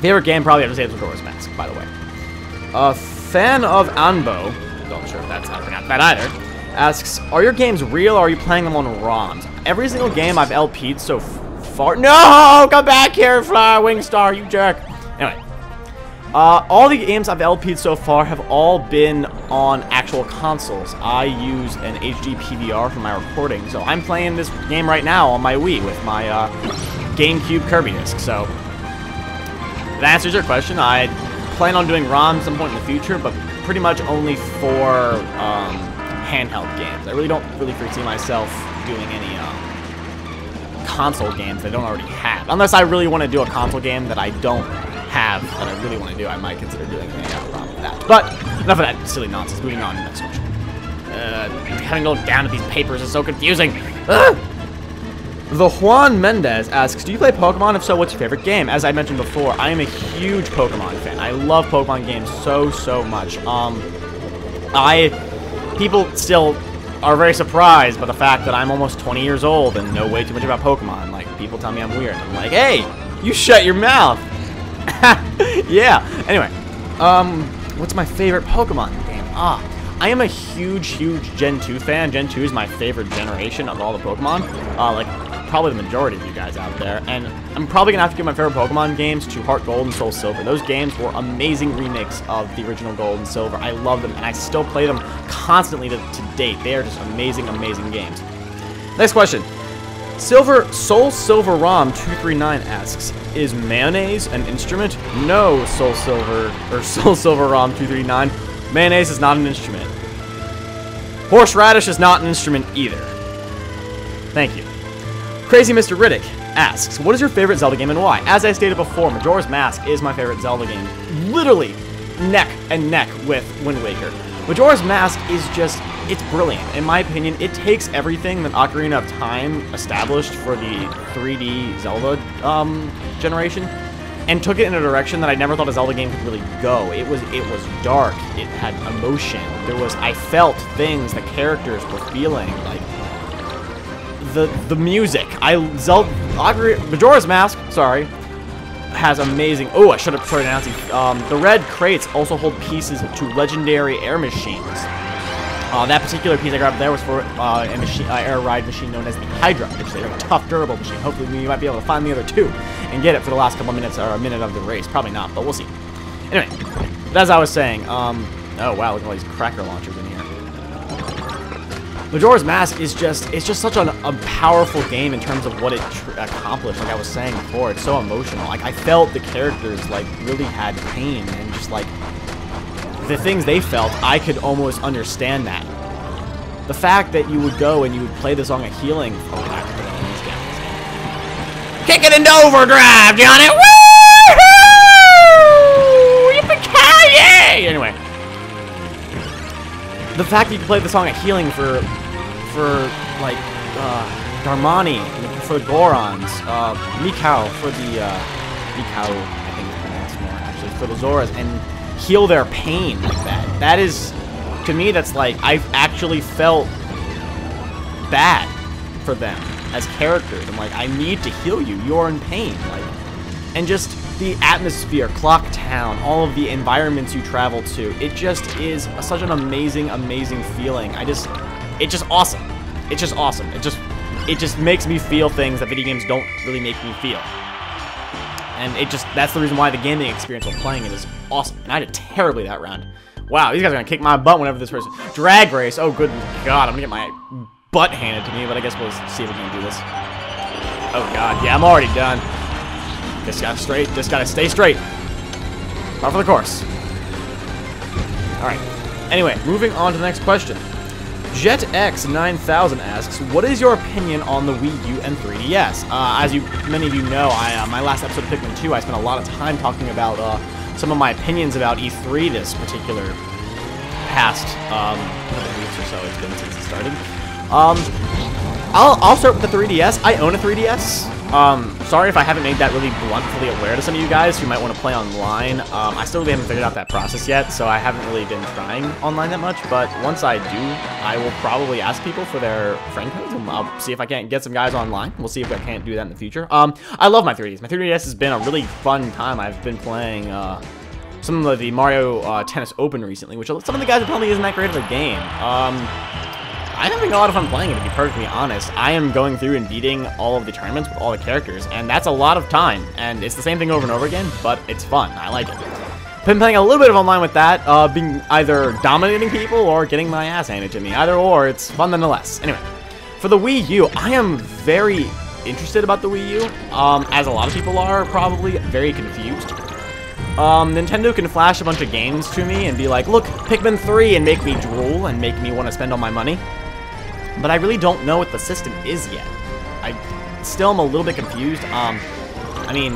Favorite game, probably have to say it's Majora's Mask, by the way. Fan of Anbo, not sure if that's how to pronounce that either, asks, are your games real or are you playing them on ROMs? Every single game I've LP'd so far... No! Come back here, Fly Wingstar, you jerk! Anyway. All the games I've LP'd so far have all been on actual consoles. I use an HD PVR for my recording, so I'm playing this game right now on my Wii with my GameCube Kirby disc. So that answers your question. I plan on doing ROMs at some point in the future, but pretty much only for handheld games. I really don't foresee myself doing any console games that I don't already have, unless I really want to do a console game that I don't have that I really want to do. I might consider doing a ROM with that. But enough of that silly nonsense. Moving on to the next question. Having to look down at these papers is so confusing. The Juan Mendez asks, do you play Pokemon? If so, what's your favorite game? As I mentioned before, I am a huge Pokemon fan. I love Pokemon games so much. People still are very surprised by the fact that I'm almost 20 years old and know way too much about Pokemon. Like, people tell me I'm weird. I'm like, hey, you shut your mouth. Yeah. Anyway, what's my favorite Pokemon game? I am a huge Gen 2 fan. Gen 2 is my favorite generation of all the Pokemon. Like, probably the majority of you guys out there. And I'm probably going to have to give my favorite Pokemon games to Heart Gold and Soul Silver. Those games were amazing remakes of the original Gold and Silver. I love them, and I still play them constantly to date. They are just amazing games. Next question. Soul Silver Rom 239 asks, is mayonnaise an instrument? No, Soul Silver Rom 239. Mayonnaise is not an instrument. Horseradish is not an instrument either. Thank you. Crazy Mr. Riddick asks, what is your favorite Zelda game and why? As I stated before, Majora's Mask is my favorite Zelda game. Literally neck and neck with Wind Waker. Majora's Mask is just, it's brilliant. In my opinion, it takes everything that Ocarina of Time established for the 3D Zelda generation and took it in a direction that I never thought a Zelda game could really go. It was dark. It had emotion. I felt things that characters were feeling, like the music. Majora's Mask, sorry, has amazing. Oh, I should have started announcing. The red crates also hold pieces to legendary air machines. That particular piece I grabbed there was for air ride machine known as the Hydra, which is a very tough, durable machine. Hopefully, we might be able to find the other two and get it for the last couple of minutes or a minute of the race. Probably not, but we'll see. Anyway, as I was saying, oh wow, look at all these cracker launchers in here. Majora's Mask is just such a powerful game in terms of what it accomplished. Like I was saying before, it's so emotional. Like I felt the characters like really had pain and just like the things they felt, I could almost understand that. The fact that you would go and you would play the song of healing. Oh, kick it into overdrive, Johnny! Woo-hoo! Yippee-ki-yay! Anyway, the fact that you could play the song of healing for like Darmani, for the Gorons, Mikau for the Mikau, I think it's pronounced more actually, for the Zoras, and heal their pain like that. That is, to me, that's like, I've actually felt bad for them as characters. I'm like, I need to heal you. You're in pain. Like, and just the atmosphere, Clock Town, all of the environments you travel to. It just is such an amazing feeling. It's just awesome. It's just awesome. It just makes me feel things that video games don't really make me feel. And that's the reason why the gaming experience while playing it is awesome. And I did terribly that round. Wow, these guys are gonna kick my butt whenever this person. Drag race. Oh, good God, I'm gonna get my butt handed to me, but I guess we'll see if we can do this. Oh God, yeah, I'm already done. Just gotta stay straight. Par for the course. Alright. Anyway, moving on to the next question. JetX9000 asks, what is your opinion on the Wii U and 3DS? As many of you know, my last episode of Pikmin 2, I spent a lot of time talking about some of my opinions about E3 this particular past couple weeks or so it's been since it started. I'll start with the 3DS. I own a 3DS. Sorry if I haven't made that really bluntly aware to some of you guys who might want to play online. I still really haven't figured out that process yet, so I haven't really been trying online that much, but once I do, I will probably ask people for their friend codes, and I'll see if I can't get some guys online. We'll see if I can't do that in the future. I love my 3DS. My 3DS has been a really fun time. I've been playing, some of the Mario Tennis Open recently, which some of the guys are telling me isn't that great of a game. I'm having a lot of fun playing it, to be perfectly honest. I am going through and beating all of the tournaments with all the characters, and that's a lot of time, and it's the same thing over and over again, but it's fun. I like it. Been playing a little bit of online with that, being either dominating people or getting my ass handed to me. Either or, it's fun nonetheless. Anyway, for the Wii U, I am very interested about the Wii U, as a lot of people are probably very confused. Nintendo can flash a bunch of games to me and be like, look, Pikmin 3, and make me drool and make me want to spend all my money. But I really don't know what the system is yet. I still am a little bit confused. I mean,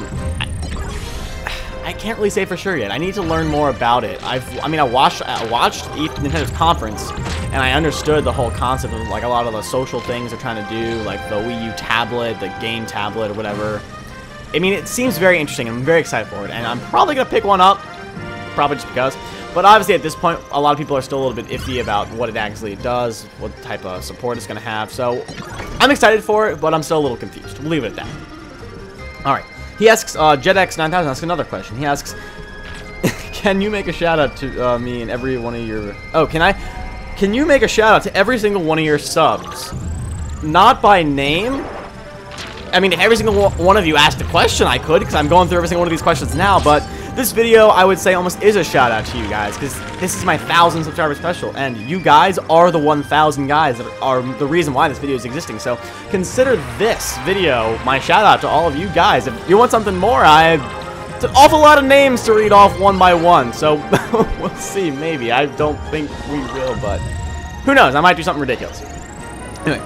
I can't really say for sure yet. I need to learn more about it. I watched Nintendo's conference, and I understood the whole concept of like a lot of the social things they're trying to do, like the Wii U tablet, the game tablet, or whatever. I mean, it seems very interesting. I'm very excited for it, and I'm probably gonna pick one up, probably just because. But obviously, at this point, a lot of people are still a little bit iffy about what it actually does, what type of support it's going to have. So, I'm excited for it, but I'm still a little confused. We'll leave it at that. Alright. He asks, JetX9000 asks another question. He asks, can you make a shout-out to me and every one of your... Oh, can you make a shout-out to every single one of your subs? Not by name? I mean, if every single one of you asked a question, I could, because I'm going through every single one of these questions now, but... This video, I would say, almost is a shout-out to you guys, because this is my 1,000 subscriber special, and you guys are the 1,000 guys that are the reason why this video is existing, so consider this video my shout-out to all of you guys. If you want something more, it's an awful lot of names to read off one by one, so we'll see, maybe. I don't think we will, but who knows, I might do something ridiculous. Anyway.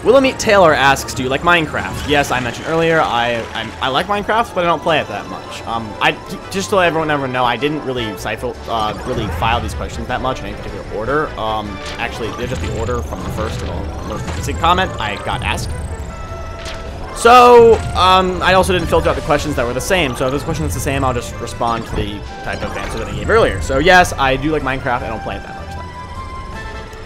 Willamette Taylor asks, do you like Minecraft? Yes, I mentioned earlier, I like Minecraft, but I don't play it that much. Just to let everyone know, I didn't really file these questions that much in any particular order. Actually, they're just the order from the first to the most basic comment I got asked. So, I also didn't filter out the questions that were the same, so if there's a question that's the same, I'll just respond to the type of answer that I gave earlier. So yes, I do like Minecraft, I don't play it that much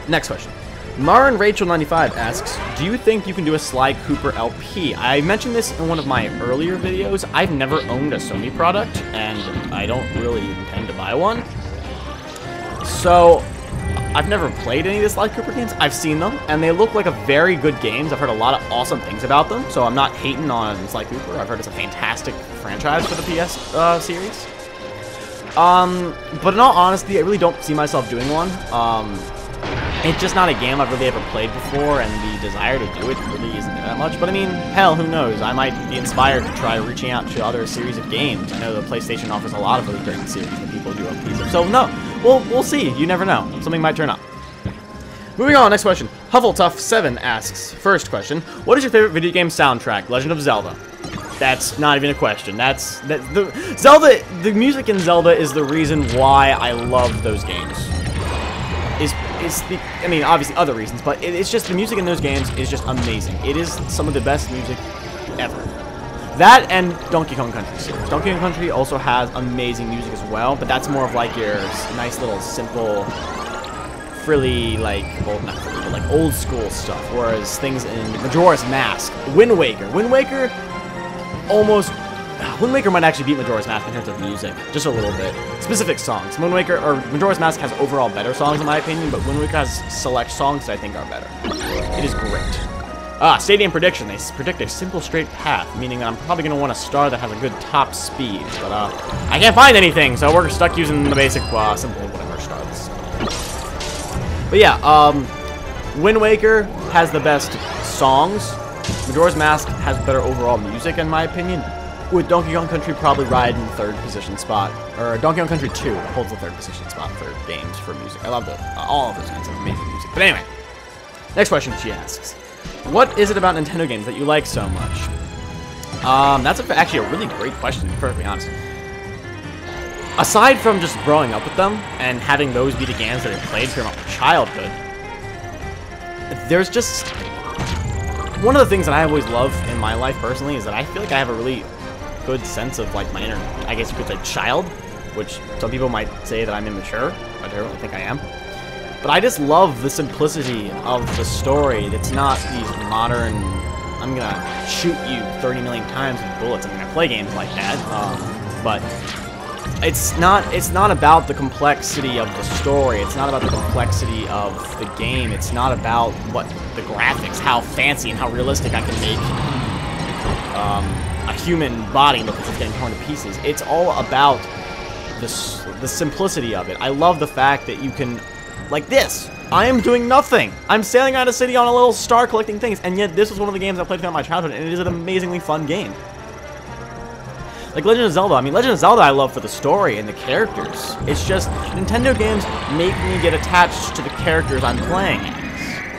though. Next question. Marin Rachel 95 asks, do you think you can do a Sly Cooper LP? I mentioned this in one of my earlier videos. I've never owned a Sony product, and I don't really intend to buy one. So, I've never played any of the Sly Cooper games. I've seen them, and they look like a very good games. I've heard a lot of awesome things about them, so I'm not hating on Sly Cooper. I've heard it's a fantastic franchise for the PS series. But in all honesty, I really don't see myself doing one. It's just not a game I've really ever played before, and the desire to do it really isn't there that much. But I mean, hell, who knows? I might be inspired to try reaching out to other series of games. I know the PlayStation offers a lot of really great series that people do a piece of. So no, we'll see. You never know. Something might turn up. Moving on, next question. Huffletuff7 asks, first question, what is your favorite video game soundtrack? Legend of Zelda. That's not even a question. The music in Zelda is the reason why I love those games. I mean, obviously other reasons, but it's just the music in those games is just amazing. It is some of the best music ever. That and Donkey Kong Country series. Donkey Kong Country also has amazing music as well, but that's more of like your nice little simple, frilly, like, well, not frilly, but like old school stuff. Whereas things in Majora's Mask, Wind Waker might actually beat Majora's Mask in terms of music, just a little bit. Specific songs. Majora's Mask has overall better songs in my opinion, but Wind Waker has select songs that I think are better. It is great. Stadium prediction. They predict a simple straight path, meaning that I'm probably going to want a star that has a good top speed, but I can't find anything, so we're stuck using the basic, simple whatever star this is. But yeah, Wind Waker has the best songs. Majora's Mask has better overall music in my opinion. With Donkey Kong Country probably riding the third position spot, or Donkey Kong Country 2 holds the third position spot for games for music. I love all of those kinds of amazing music. But anyway, next question she asks, what is it about Nintendo games that you like so much? That's actually a really great question, to be perfectly honest. Aside from just growing up with them and having those be the games that I played throughout my childhood, there's just one of the things that I always love in my life personally is that I feel like I have a really good sense of like my inner, I guess you could say, child, which some people might say that I'm immature. I don't think I am. But I just love the simplicity of the story. It's not these modern, I'm gonna shoot you 30 million times with bullets. I mean, I play games like that, but it's not about the complexity of the story. It's not about the complexity of the game. It's not about what the graphics, how fancy and how realistic I can make a human body look as it's getting torn to pieces. It's all about the simplicity of it. I love the fact that you can, like this, I am doing nothing. I'm sailing around a city on a little star collecting things, and yet this was one of the games I played throughout my childhood, and it is an amazingly fun game. Like Legend of Zelda, I mean, Legend of Zelda I love for the story and the characters. It's just, Nintendo games make me get attached to the characters I'm playing as.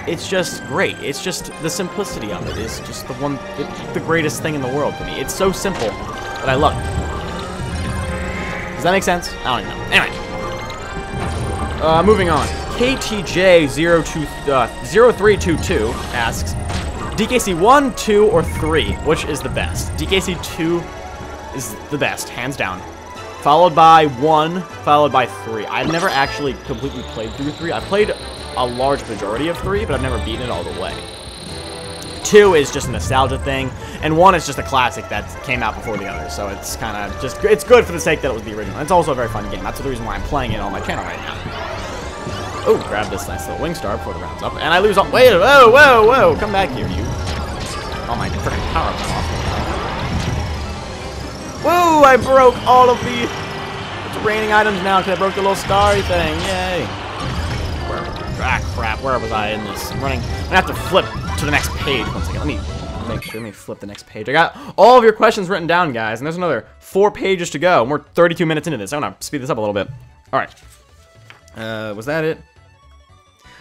It's just great. It's just, the simplicity of it is just the greatest thing in the world to me. It's so simple, but I love it. Does that make sense? I don't even know. Anyway. Moving on. KTJ0322 asks, DKC 1, 2, or 3, which is the best? DKC 2 is the best, hands down. Followed by 1, followed by 3. I've never actually completely played through 3. I've played a large majority of 3, but I've never beaten it all the way. 2 is just a nostalgia thing, and 1 is just a classic that came out before the others, so it's kind of just, it's good for the sake that it was the original. It's also a very fun game. That's the reason why I'm playing it on my channel right now. Oh, grab this nice little wing star before the round's up, and I lose all, wait, whoa, whoa, whoa, come back here, you. Oh, my freaking power-up went off. Whoa, I broke all of the raining items now because I broke the little starry thing. Yay. Ah, crap. Where was I in this? I'm running. I'm going to have to flip to the next page. One second. Let me flip the next page. I got all of your questions written down, guys, and there's another 4 pages to go. And we're 32 minutes into this. I'm going to speed this up a little bit. All right. Was that it?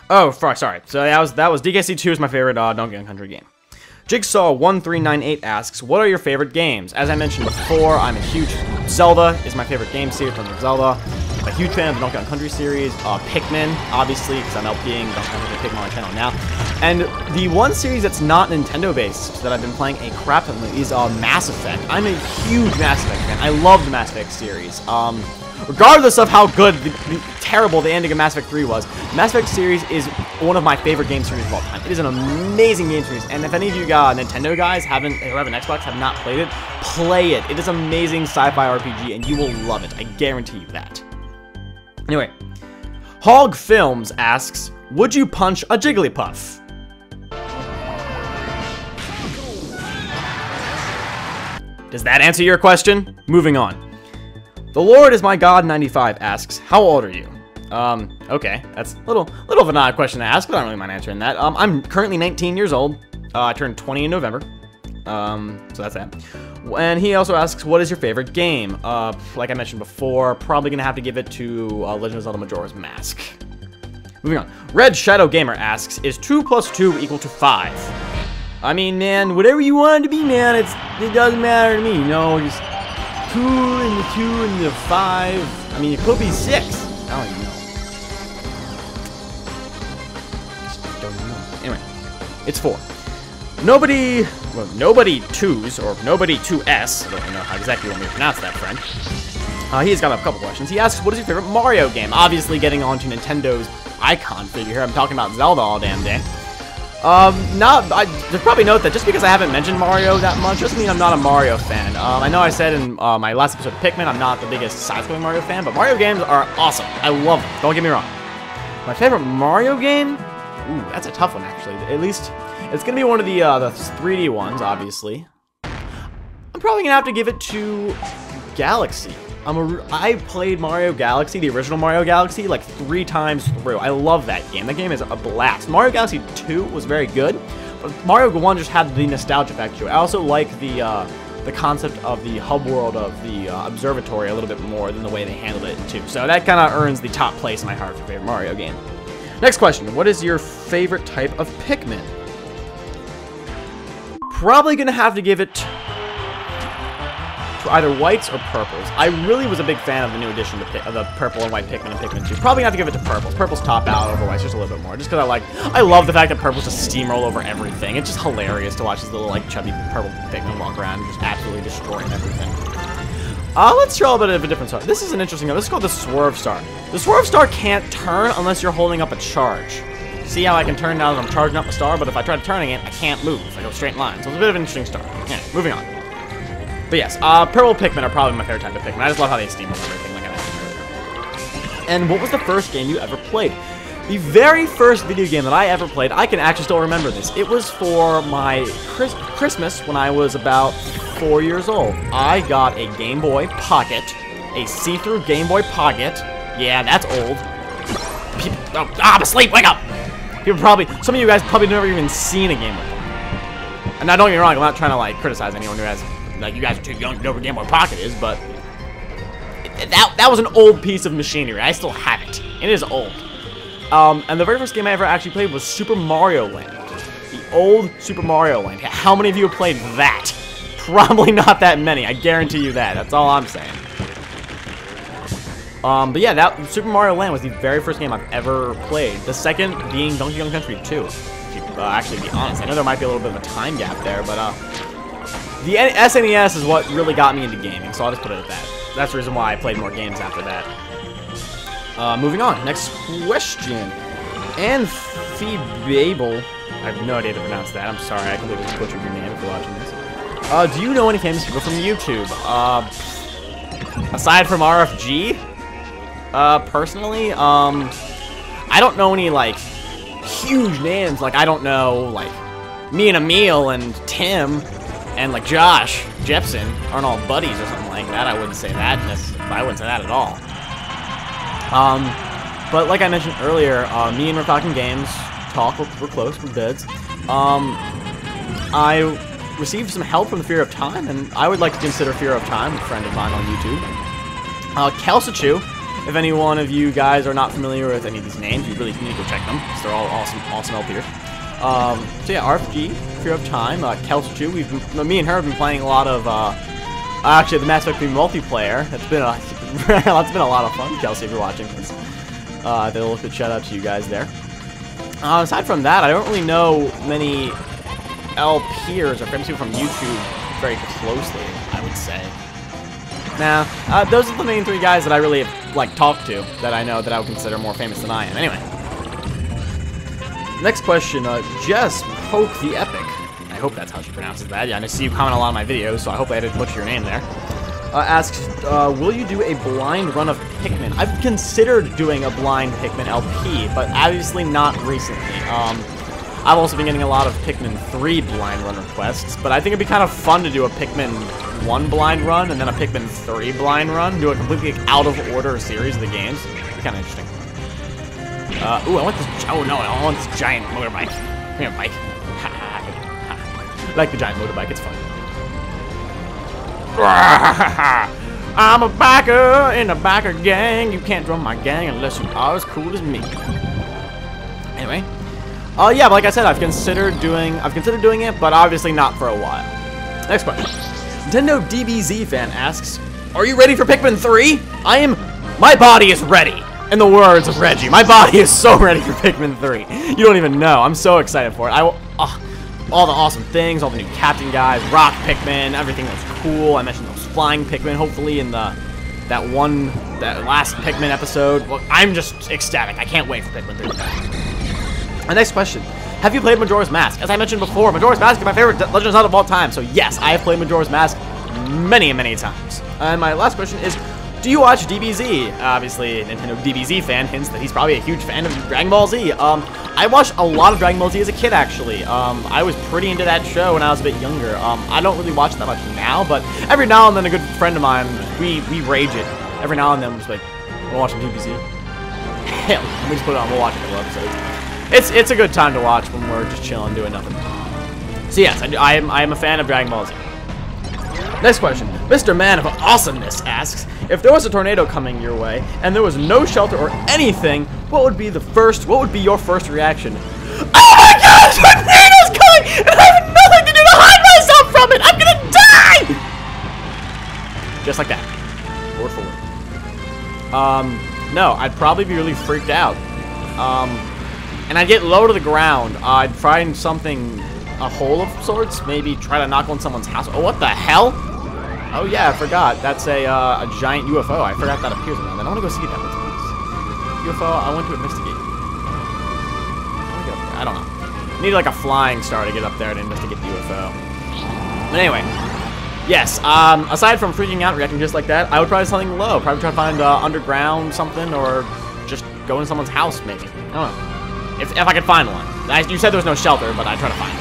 Oh, sorry. So that was DKC 2 is my favorite Donkey Kong Country game. Jigsaw1398 asks, what are your favorite games? As I mentioned before, I'm a huge Zelda is my favorite game series from Zelda. I'm a huge fan of the Donkey Kong Country series. Pikmin, obviously, because I'm LPing Donkey Kong Country Pikmin on my channel now. And the one series that's not Nintendo-based that I've been playing a crap ton of is Mass Effect. I'm a huge Mass Effect fan. I love the Mass Effect series. Regardless of how good, terrible the ending of Mass Effect 3 was, Mass Effect series is one of my favorite game series of all time. It is an amazing game series, and if any of you Nintendo guys who have an Xbox have not played it, play it. It is amazing sci-fi RPG, and you will love it. I guarantee you that. Anyway, Hog Films asks, would you punch a Jigglypuff? Does that answer your question? Moving on. The Lord is my God 95 asks, how old are you? Okay, that's a little of an odd question to ask, but I don't really mind answering that. I'm currently 19 years old. I turned 20 in November. So that's that. And he also asks, what is your favorite game? Like I mentioned before, probably gonna have to give it to Legend of Zelda Majora's Mask. Moving on. Red Shadow Gamer asks, is 2 + 2 = 5? I mean, man, whatever you want it to be, man, it doesn't matter to me, you know, just 2 and the 2 and the 5. I mean, it could be 6. I don't even know. Just don't even know. Anyway, it's 4. Nobody 2s, or Nobody 2S, I don't know how exactly you want me to pronounce that, friend. He's got a couple questions. He asks, what is your favorite Mario game? Obviously getting onto Nintendo's icon figure here. I'm talking about Zelda all damn day. There's probably note that just because I haven't mentioned Mario that much doesn't mean I'm not a Mario fan. I know I said in my last episode of Pikmin, I'm not the biggest side-scrolling Mario fan, but Mario games are awesome. I love them. Don't get me wrong. My favorite Mario game? Ooh, that's a tough one, actually. At least, it's gonna be one of the 3D ones, obviously. I'm probably gonna have to give it to Galaxy. I played Mario Galaxy, the original Mario Galaxy, like 3 times through. I love that game. That game is a blast. Mario Galaxy 2 was very good, but Mario 1 just had the nostalgia factor to it. I also like the concept of the hub world of the observatory a little bit more than the way they handled it too. So that kind of earns the top place in my heart for favorite Mario game. Next question: what is your favorite type of Pikmin? Probably gonna have to give it either whites or purples. I really was a big fan of the new addition of the purple and white Pikmin and Pikmin 2. Probably have to give it to purples. Purple's top out over whites just a little bit more. Just because I love the fact that purples just steamroll over everything. It's just hilarious to watch these little, like, chubby purple Pikmin walk around and just absolutely destroying everything. Let's try a bit of a different star. This is an interesting one. This is called the Swerve Star. The Swerve Star can't turn unless you're holding up a charge. See how I can turn now that I'm charging up the star, but if I try turning it, I can't move. I go straight in line. So it's a bit of an interesting star. Yeah, moving on. But yes, purple Pikmin are probably my favorite type of Pikmin. I just love how they steamroll everything, like I mentioned earlier. And what was the first game you ever played? The very first video game that I ever played, I can actually still remember this. It was for my Christmas when I was about 4 years old. I got a Game Boy Pocket, a see-through Game Boy Pocket. Yeah, that's old. I'm asleep, wake up! People probably, some of you guys probably never even seen a Game Boy Pocket. And now don't get me wrong, I'm not trying to like criticize anyone who has, like, you guys are too young to know what a Game Boy Pocket is, but that was an old piece of machinery. I still have it. It is old. And the very first game I ever actually played was Super Mario Land. The old Super Mario Land. How many of you have played that? Probably not that many, I guarantee you that. That's all I'm saying. But yeah, that Super Mario Land was the very first game I've ever played. The second being Donkey Kong Country 2. To actually be honest, I know there might be a little bit of a time gap there, but the SNES is what really got me into gaming, so I'll just put it at that. That's the reason why I played more games after that. Moving on, next question. Amphibable. I have no idea to pronounce that. I'm sorry, I completely butchered your name if you're watching this. Do you know any famous people from YouTube? Aside from RFG? Personally, I don't know any, like, huge names. Like, I don't know, like, me and Emil and Tim and, like, Josh Jepson aren't all buddies or something like that. I wouldn't say that. I wouldn't say that at all. But like I mentioned earlier, me and We're Talking Games talk. We're close. We're buds. I received some help from the Fear of Time, and I would like to consider Fear of Time a friend of mine on YouTube. Kelsachu. If any one of you guys are not familiar with any of these names, you really need to go check them, because they're all awesome LPers. So yeah, RFG, Fear of Time, Kelsachu. Me and her have been playing a lot of, actually the Mass Effect 3 multiplayer. That's been a lot of fun. Kelsey, if you're watching this, a little good shout out to you guys there. Aside from that, I don't really know many LPers or friends from YouTube very closely, I would say. Nah, those are the main three guys that I really like talked to that I know that I would consider more famous than I am. Anyway, next question, Jess Poke the Epic. I hope that's how she pronounces that. Yeah, I see you comment a lot on my videos, so I hope I didn't butcher your name there. Asks, will you do a blind run of Pikmin? I've considered doing a blind Pikmin LP, but obviously not recently. I've also been getting a lot of Pikmin 3 blind run requests, but I think it'd be kind of fun to do a Pikmin 1 blind run and then a Pikmin 3 blind run, do a completely out of order series of the games. It'd be kind of interesting. Ooh, I want this. Oh no, I want this giant motorbike. Come here, bike. I like the giant motorbike. It's fun. I'm a biker in a biker gang. You can't join my gang unless you are as cool as me. Anyway, yeah, but like I said, I've considered doing it, but obviously not for a while. Next question. Nintendo DBZ fan asks, "Are you ready for Pikmin 3?" My body is ready. In the words of Reggie, my body is so ready for Pikmin 3. You don't even know. I'm so excited for it. All the awesome things, all the new captain guys, rock Pikmin, everything was cool. I mentioned those flying Pikmin, hopefully in that last Pikmin episode. Well, I'm just ecstatic. I can't wait for Pikmin 3. My next question. Have you played Majora's Mask? As I mentioned before, Majora's Mask is my favorite Legend of Zelda of all time. So yes, I have played Majora's Mask many, many times. And my last question is, do you watch DBZ? Obviously, a Nintendo DBZ fan hints that he's probably a huge fan of Dragon Ball Z. I watched a lot of Dragon Ball Z as a kid, actually. I was pretty into that show when I was a bit younger. I don't really watch that much now, but every now and then a good friend of mine, we rage it. Every now and then we're just like, we're watching DBZ. Hell, let me just put it on, we'll watch a couple episodes. It's a good time to watch when we're just chilling, doing nothing. So yes, I am a fan of Dragon Ball Z. Next question. Mr. Man of Awesomeness asks, if there was a tornado coming your way and there was no shelter or anything, what would be your first reaction? Oh my god, a tornado's coming and I have nothing to do to hide myself from it! I'm gonna die! Just like that. Forward, forward. No, I'd probably be really freaked out. And I'd get low to the ground. I'd find something, a hole of sorts. Maybe try to knock on someone's house. Oh, what the hell? Oh, yeah, I forgot. That's a giant UFO. I forgot that appears around. I want to go see that. What's this? UFO, I want to investigate. I don't know. I need like a flying star to get up there to investigate the UFO. But anyway, yes. Aside from freaking out, reacting just like that, I would probably something low. Probably try to find underground something, or just go in someone's house maybe. I don't know. If I could find one. You said there was no shelter, but I'd try to find